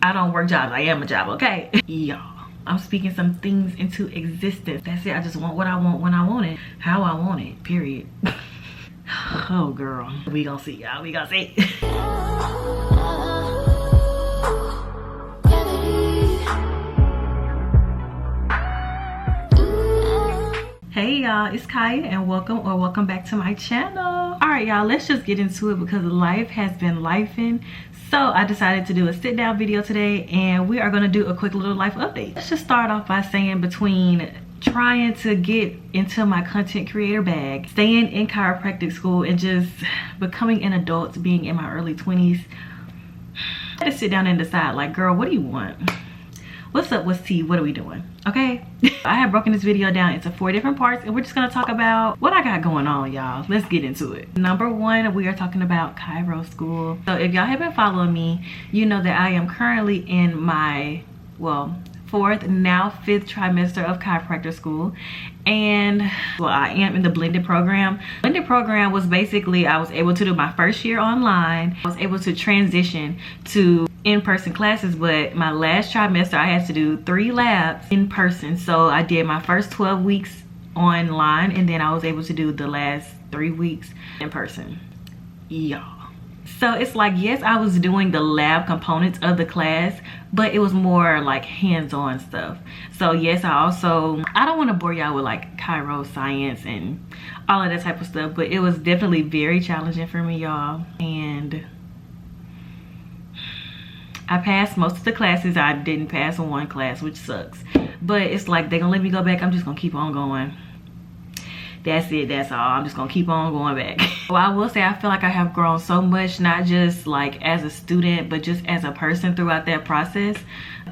I don't work jobs, I am a job, okay? Y'all, I'm speaking some things into existence. That's it. I just want what I want when I want it, how I want it, period. Oh girl, we gonna see, y'all. We gonna see. Hey y'all, it's Kaya and welcome back to my channel. All right y'all, let's just get into it because life has been lifing. So I decided to do a sit down video today and we are going to do a quick little life update. Let's just start off by saying, between trying to get into my content creator bag, staying in chiropractic school, and just becoming an adult, being in my early 20s, I had to sit down and decide, like, girl, what do you want? What's up, what's tea, what are we doing? Okay. I have broken this video down into 4 different parts and we're just gonna talk about what I got going on, y'all. Let's get into it. Number 1, we are talking about chiro school. So if y'all have been following me, you know that I am currently in my, well, 4th, now 5th trimester of chiropractor school. And well, I am in the blended program. Blended program was basically, I was able to do my first year online. I was able to transition to in-person classes, but my last trimester I had to do 3 labs in person. So I did my first 12 weeks online and then I was able to do the last 3 weeks in person. Y'all. So it's like, yes, I was doing the lab components of the class, but it was more like hands-on stuff. So yes, I don't want to bore y'all with like chiro science and all of that type of stuff, but it was definitely very challenging for me, y'all. And I passed most of the classes. I didn't pass on one class, which sucks. But it's like, they're gonna let me go back. I'm just gonna keep on going. That's it, that's all. I'm just gonna keep on going back. Well, I will say I feel like I have grown so much, not just like as a student, but just as a person throughout that process,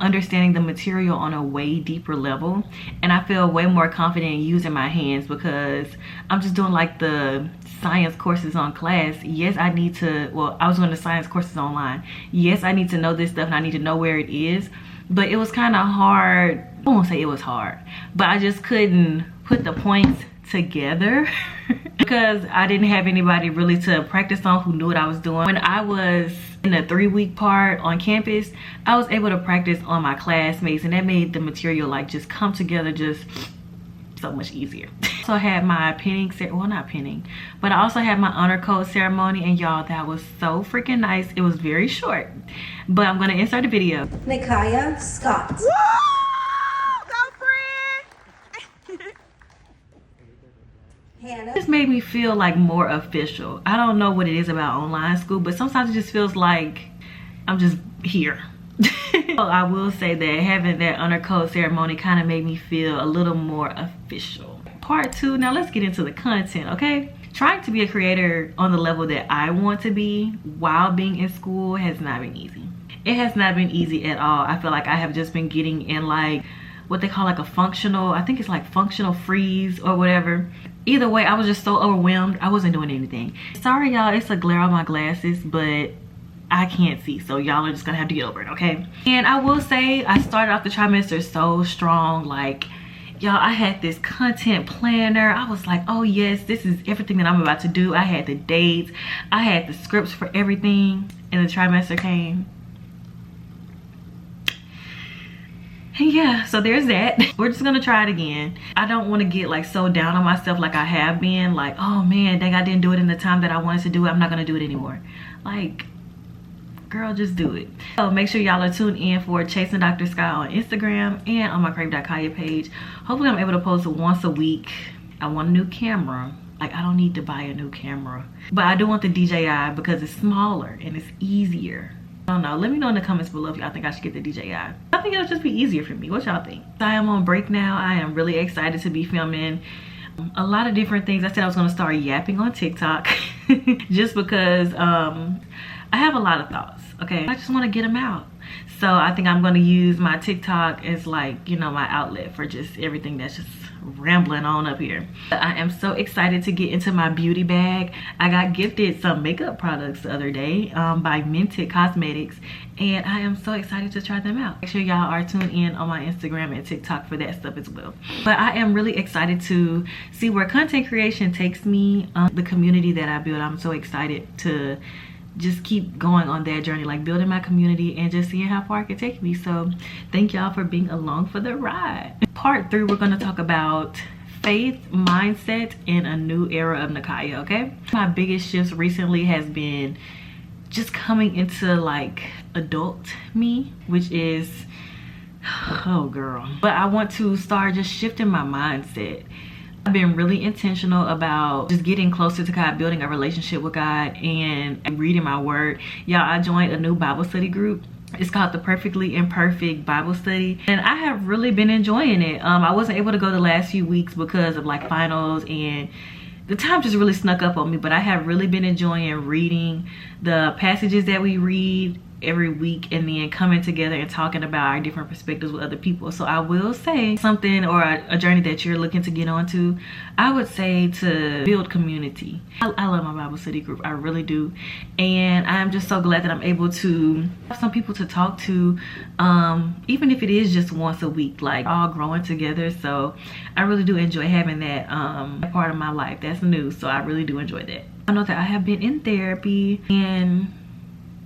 understanding the material on a way deeper level. And I feel way more confident in using my hands because I'm just doing like the science courses on class. Yes, I need to, well, I was doing the science courses online. Yes, I need to know this stuff and I need to know where it is. But it was kind of hard. I won't say it was hard, but I just couldn't put the points together because I didn't have anybody really to practice on who knew what I was doing. When I was in the 3-week part on campus, I was able to practice on my classmates and that made the material like just come together just so much easier. So I had my pinning, well, not pinning, but I also had my honor code ceremony, and y'all, that was so freaking nice. It was very short, but I'm gonna insert a video. NaKiyah Scott. This made me feel like more official. I don't know what it is about online school, but sometimes it just feels like I'm just here. Well, I will say that having that honor code ceremony kind of made me feel a little more official. Part 2, now let's get into the content, okay? Trying to be a creator on the level that I want to be while being in school has not been easy. It has not been easy at all. I feel like I have just been getting in like what they call like a functional, I think it's like functional freeze or whatever. Either way, I was just so overwhelmed. I wasn't doing anything. Sorry y'all, it's a glare on my glasses, but I can't see, so y'all are just gonna have to get over it, okay? And I will say I started off the trimester so strong. Like, y'all, I had this content planner. I was like, oh yes, this is everything that I'm about to do. I had the dates, I had the scripts for everything, and the trimester came. And yeah, so there's that. We're just gonna try it again. I don't want to get like so down on myself like I have been, like, oh man, dang, I didn't do it in the time that I wanted to do it, I'm not gonna do it anymore. Like, girl, just do it. So make sure y'all are tuned in for Chasing Dr. Sky on Instagram and on my Crave.Kaya page. Hopefully I'm able to post once a week. I want a new camera. Like, I don't need to buy a new camera, but I do want the DJI because it's smaller and it's easier. I don't know, let me know in the comments below if y'all think I should get the DJI. I think it'll just be easier for me. What y'all think? I am on break now. I am really excited to be filming a lot of different things. I said I was gonna start yapping on TikTok just because I have a lot of thoughts, okay? I just wanna get them out. So I think I'm gonna use my TikTok as like, you know, my outlet for just everything that's just rambling on up here. I am so excited to get into my beauty bag. I got gifted some makeup products the other day by Minted Cosmetics, and I am so excited to try them out. Make sure y'all are tuned in on my Instagram and TikTok for that stuff as well. But I am really excited to see where content creation takes me, the community that I build. I'm so excited to just keep going on that journey, like building my community and just seeing how far it can take me. So thank y'all for being along for the ride. Part 3, we're going to talk about faith, mindset, and a new era of NaKiyah. Okay, my biggest shifts recently has been just coming into like adult me, which is, oh girl, but I want to start just shifting my mindset. I've been really intentional about just getting closer to God, building a relationship with God, and reading my word. Y'all, I joined a new Bible study group. It's called the Perfectly Imperfect Bible Study, and I have really been enjoying it. I wasn't able to go the last few weeks because of like finals, and the time just really snuck up on me, but I have really been enjoying reading the passages that we read every week, and then coming together and talking about our different perspectives with other people. So I will say something, or a journey that you're looking to get onto, I would say to build community. I love my Bible study group, I really do, and I'm just so glad that I'm able to have some people to talk to, even if it is just once a week, like all growing together. So I really do enjoy having that part of my life. That's new, so I really do enjoy that. I know that I have been in therapy, and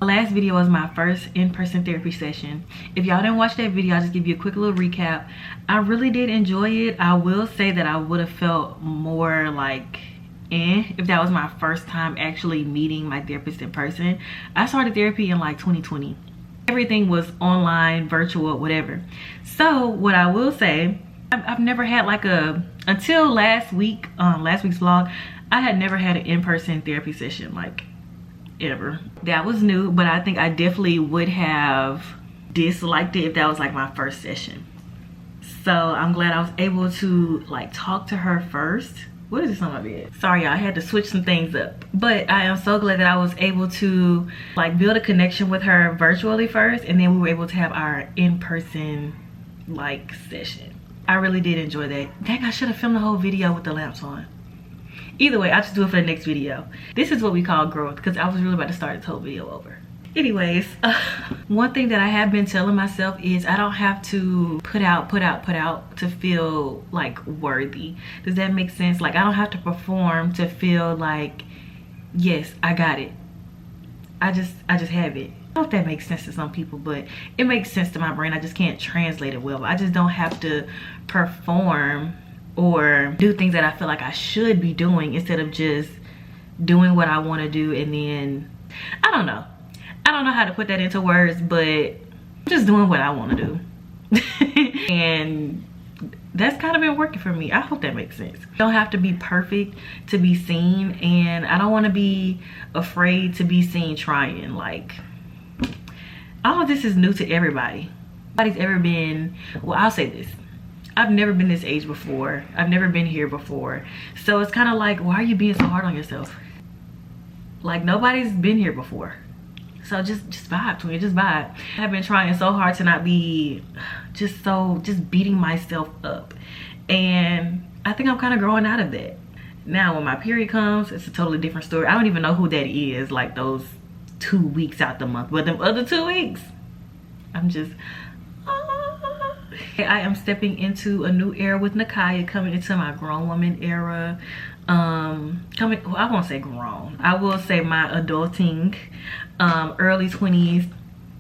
the last video was my first in-person therapy session. If y'all didn't watch that video, I'll just give you a quick little recap. I really did enjoy it. I will say that I would have felt more like if that was my first time actually meeting my therapist in person. I started therapy in like 2020. Everything was online, virtual, whatever. So what I will say, I've never had like until last week's vlog, I had never had an in-person therapy session, like ever. That was new, but I think I definitely would have disliked it if that was like my first session. So I'm glad I was able to like talk to her first. What is this on my bed? Sorry y'all, I had to switch some things up, but I am so glad that I was able to like build a connection with her virtually first, and then we were able to have our in-person like session. I really did enjoy that. Dang, I should have filmed the whole video with the lamps on. Either way, I'll just do it for the next video. This is what we call growth, because I was really about to start this whole video over. Anyways, one thing that I have been telling myself is I don't have to put out to feel like worthy. Does that make sense? Like I don't have to perform to feel like, yes, I got it. I just have it. I don't know if that makes sense to some people, but it makes sense to my brain. I just can't translate it well. I just don't have to perform or do things that I feel like I should be doing, instead of just doing what I want to do. And then I don't know how to put that into words, but I'm just doing what I want to do. And that's kind of been working for me. I hope that makes sense. I don't have to be perfect to be seen, and I don't want to be afraid to be seen trying. Like, all of this is new to everybody. Nobody's ever been, well, I'll say this, I've never been this age before. I've never been here before. So it's kind of like, why are you being so hard on yourself? Like, nobody's been here before. So just vibe to it, just vibe. I've been trying so hard to not be just beating myself up. And I think I'm kind of growing out of that. Now when my period comes, it's a totally different story. I don't even know who that is, like those 2 weeks out the month. But them other 2 weeks, I'm just, I am stepping into a new era with NaKiyah, coming into my grown woman era. Well, I won't say grown, I will say my adulting, early 20s,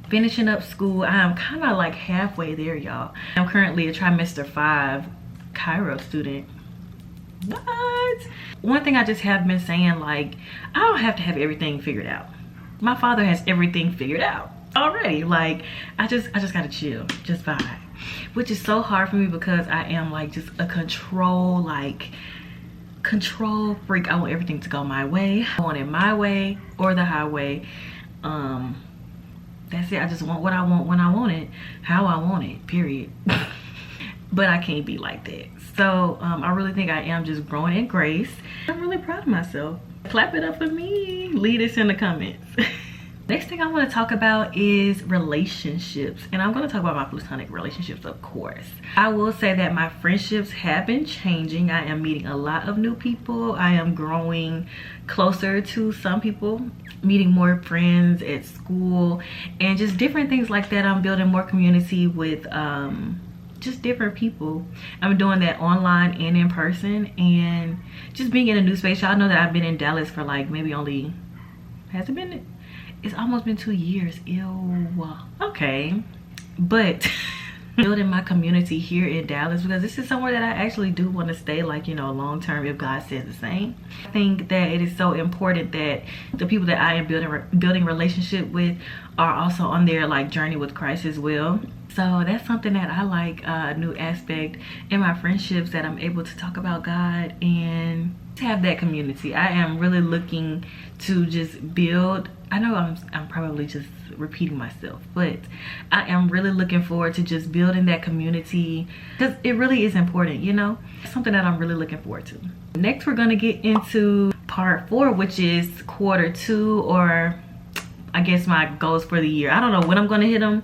finishing up school. I am kind of like halfway there, y'all. I'm currently a trimester 5 Chiro student. What? One thing I just have been saying, like, I don't have to have everything figured out. My father has everything figured out already. Like, I just gotta chill, just vibe. Which is so hard for me because I am like just a control freak. I want everything to go my way. I want it my way or the highway. That's it. I just want what I want when I want it, how I want it, period. But I can't be like that. So I really think I am just growing in grace. I'm really proud of myself. Clap it up for me. Leave this in the comments. Next thing I want to talk about is relationships, and I'm going to talk about my platonic relationships, of course. I will say that my friendships have been changing. I am meeting a lot of new people. I am growing closer to some people, meeting more friends at school, and just different things like that. I'm building more community with just different people. I'm doing that online and in person, and just being in a new space. Y'all know that I've been in Dallas for like maybe only, has it been? It's almost been 2 years. Ew. Okay. But building my community here in Dallas, because this is somewhere that I actually do want to stay, like, you know, long term if God says the same. I think that it is so important that the people that I am building relationship with are also on their like journey with Christ as well. So that's something that I like, a new aspect in my friendships, that I'm able to talk about God and to have that community. I am really looking to just build. I know I'm probably just repeating myself, but I am really looking forward to just building that community, because it really is important, you know. It's something that I'm really looking forward to. Next, we're gonna get into part 4, which is Q2, or I guess my goals for the year. I don't know when I'm gonna hit them,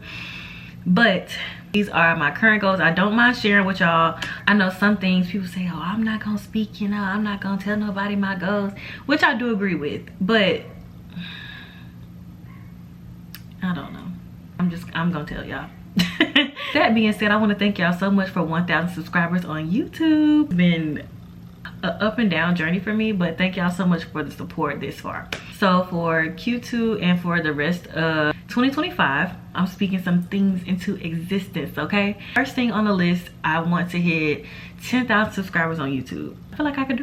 but these are my current goals. I don't mind sharing with y'all. I know some things people say, oh, I'm not gonna speak, you know, I'm not gonna tell nobody my goals, which I do agree with, but I don't know. I'm gonna tell y'all. That being said, I want to thank y'all so much for 1,000 subscribers on YouTube. It's been an up and down journey for me, but thank y'all so much for the support this far. So for Q2 and for the rest of 2025, I'm speaking some things into existence, okay? First thing on the list, I want to hit 10,000 subscribers on YouTube. I feel like I could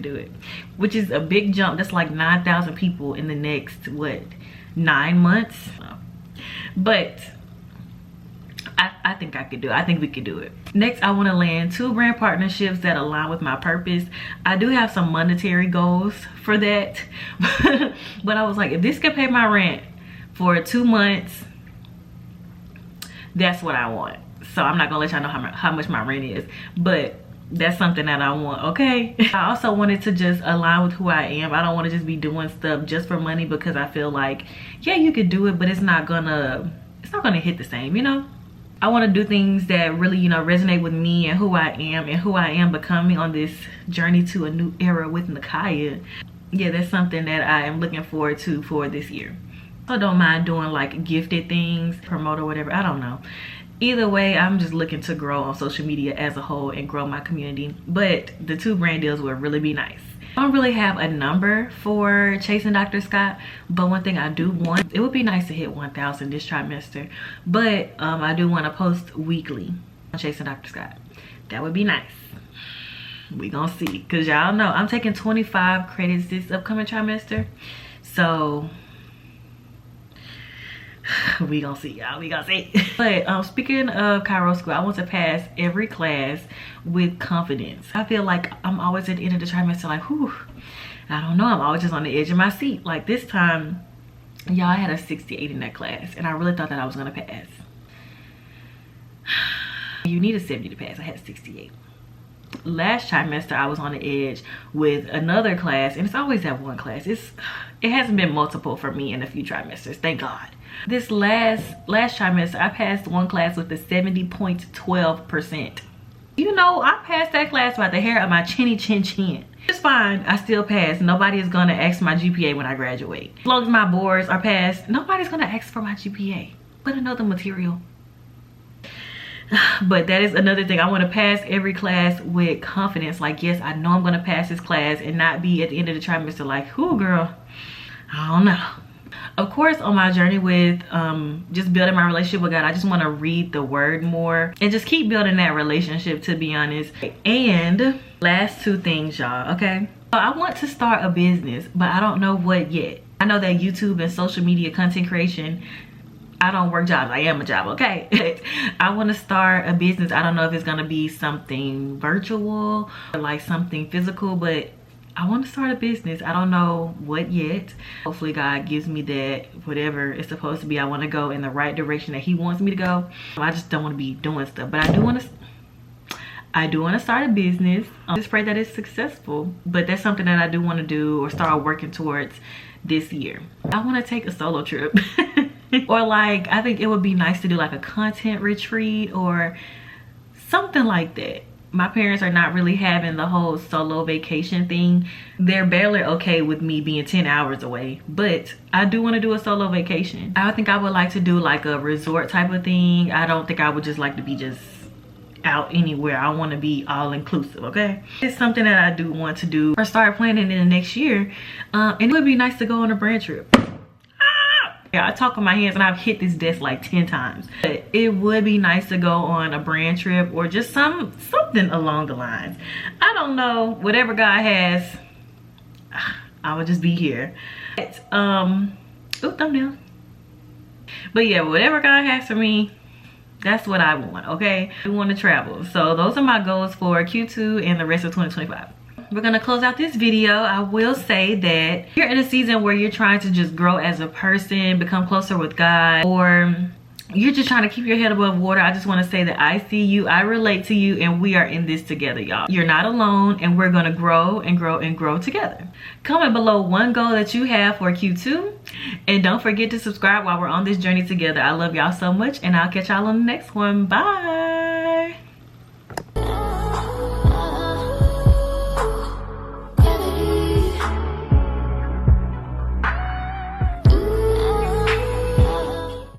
do it. Which is a big jump. That's like 9,000 people in the next, what, 9 months? But I think I could do it. I think we could do it. Next, I want to land 2 brand partnerships that align with my purpose. I do have some monetary goals for that. But I was like, if this could pay my rent for 2 months, that's what I want. So I'm not gonna let y'all know how much my rent is, but that's something that I want, okay? I also wanted to just align with who I am. I don't want to just be doing stuff just for money, because I feel like, yeah, you could do it, but it's not gonna hit the same, you know? I want to do things that really, you know, resonate with me and who I am becoming on this journey to a new era with NaKiyah. Yeah, that's something that I am looking forward to for this year. I don't mind doing like gifted things, promote or whatever, I don't know. Either way, I'm just looking to grow on social media as a whole and grow my community. But the 2 brand deals would really be nice. I don't really have a number for chasing Dr. Scott, but one thing I do want, it would be nice to hit 1,000 this trimester. But I do want to post weekly on chasing Dr. Scott. That would be nice. We gonna see, because y'all know I'm taking 25 credits this upcoming trimester. So we gonna see, y'all. We gonna see. But speaking of Chiro school, I want to pass every class with confidence. I feel like I'm always at the end of the trimester like, whew, I don't know, I'm always just on the edge of my seat. Like this time, y'all, I had a 68 in that class, and I really thought that I was gonna pass. You need a 70 to pass. I had a 68. Last trimester, I was on the edge with another class, and it's always that one class. It hasn't been multiple for me in a few trimesters, thank God. This last trimester, I passed one class with a 70.12%. You know, I passed that class by the hair of my chinny chin chin. It's fine, I still passed. Nobody is gonna ask my GPA when I graduate. As long as my boards are passed, nobody's gonna ask for my GPA. But another material. But that is another thing. I want to pass every class with confidence. Like, yes, I know I'm going to pass this class, and not be at the end of the trimester like, whoo, girl, I don't know. Of course, on my journey with just building my relationship with God, I just want to read the word more and just keep building that relationship, to be honest. And last 2 things, y'all, okay? So I want to start a business, but I don't know what yet. I know that YouTube and social media content creation, I don't work jobs, I am a job, okay? I want to start a business. I don't know if it's gonna be something virtual or like something physical, but I want to start a business. I don't know what yet. Hopefully God gives me that, whatever it's supposed to be. I want to go in the right direction that he wants me to go. I just don't want to be doing stuff, but I do want to start a business. Just pray that it's successful, but that's something that I do want to do or start working towards this year. I want to take a solo trip. Or like, I think it would be nice to do like a content retreat or something like that. My parents are not really having the whole solo vacation thing. They're barely okay with me being 10 hours away, but I do want to do a solo vacation. I think I would like to do like a resort type of thing. I don't think I would just like to be just out anywhere. I want to be all inclusive, okay? It's something that I do want to do or start planning in the next year. And it would be nice to go on a brand trip. Yeah, I talk with my hands and I've hit this desk like 10 times. But it would be nice to go on a brand trip or just something along the lines. I don't know, whatever God has, I will just be here. Thumbnail. But yeah, whatever God has for me, that's what I want, okay? I want to travel. So those are my goals for Q2 and the rest of 2025. We're gonna close out this video. I will say that you're in a season where you're trying to just grow as a person, become closer with God, or you're just trying to keep your head above water. I just want to say that I see you, I relate to you, and we are in this together, y'all. You're not alone, and we're gonna grow and grow and grow together. Comment below one goal that you have for Q2, and don't forget to subscribe while we're on this journey together. I love y'all so much, and I'll catch y'all on the next one. Bye.